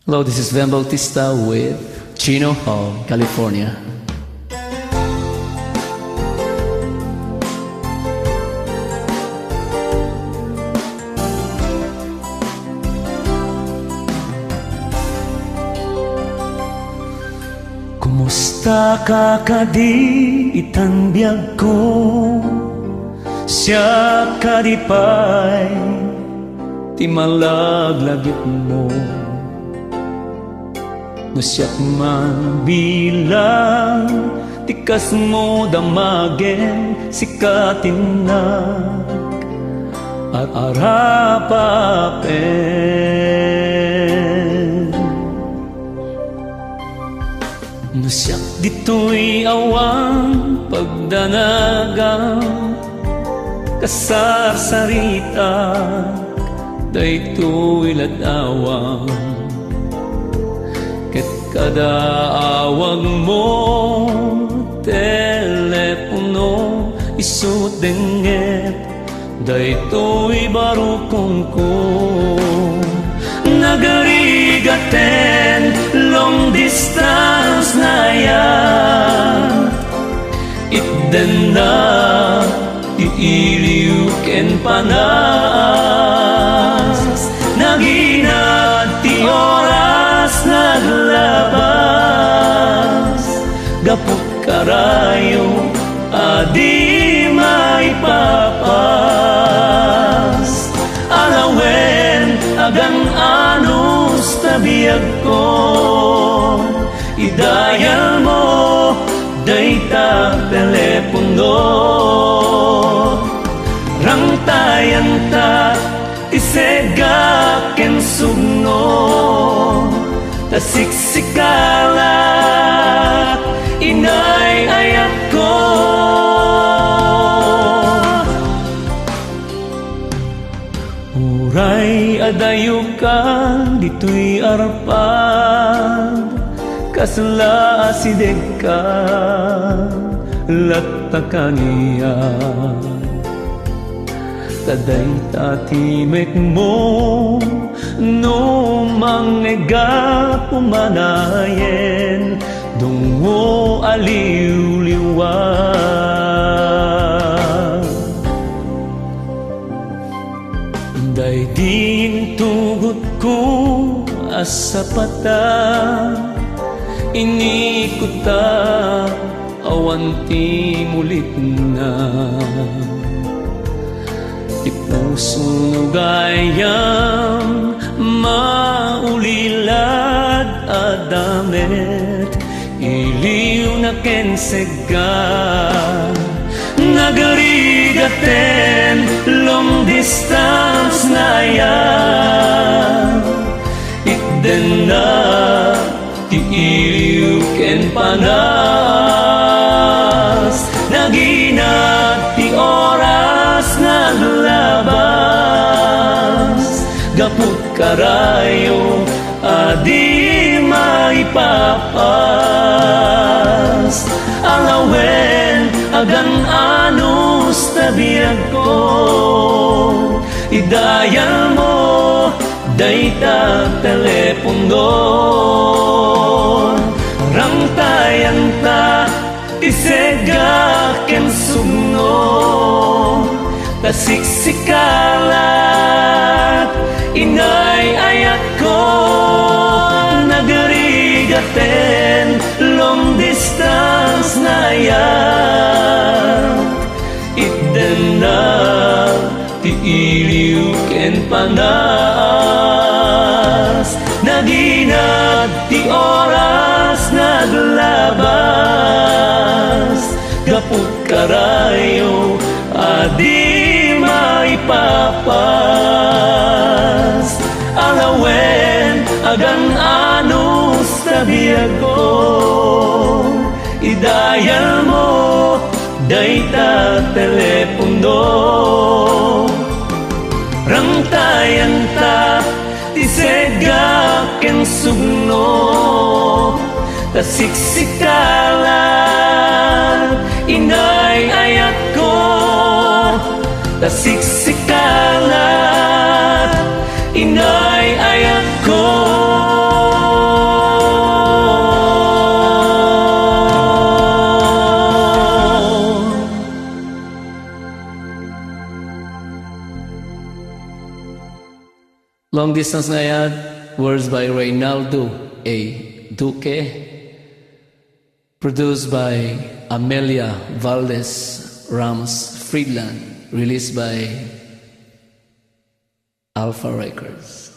Hello, this is Van Bautista with Chino Hall, California. Kumusta ka kadi itangbiag ko? Siya kadipay ti malaglagit mo. Nasyak man bilang tikas mo damagen sikatin na at arapapen. Nasyak dito'y awang pagdanagang kasarsarita dayto'y ladawang ket kada awag mo telepono isut denget dayto'y barukong ko nagarigaten long distance na yan itden na tiiliw ken panas naginat ti oras naglabas gapot karayo adi maipapas alawen agang anus tabiyag ko idayal mo dayta telepono rang tayanta isega ken sugno tasiksikala inay ayat ko uray adayukan dito'y arpad kasla asideg ka latakaniya kaday tatimek mo no mangega pumanayen dungo aliw-liwag day din tugot ko asapata inikuta awanti mulit na di puso gayam maulilad adamet iliw na kensega nagarigaten long distance na yan itden na ti iliw ken panas naginat ti oras naglabas gaput karayo adi maipapas alawen agang anus tabiyag ko idayal mo dayta telepono rang tayanta isega ken sugno tasiksikala inay ayat ko nagarigaten long distance na yan itden na ti iliw ken panas naginat ti oras naglabas gaput karayo adi maipapas alawen agang anus tabiyag ko idayal mo dayta telepono rang tayanta tisega ken sugno tasiksikala inay ayat ko tasiksikala inay ayat ko Long Distance na yan, words by Reynaldo A. Duque, produced by Amelia Valdez Rams Friedland, released by Alpha Records.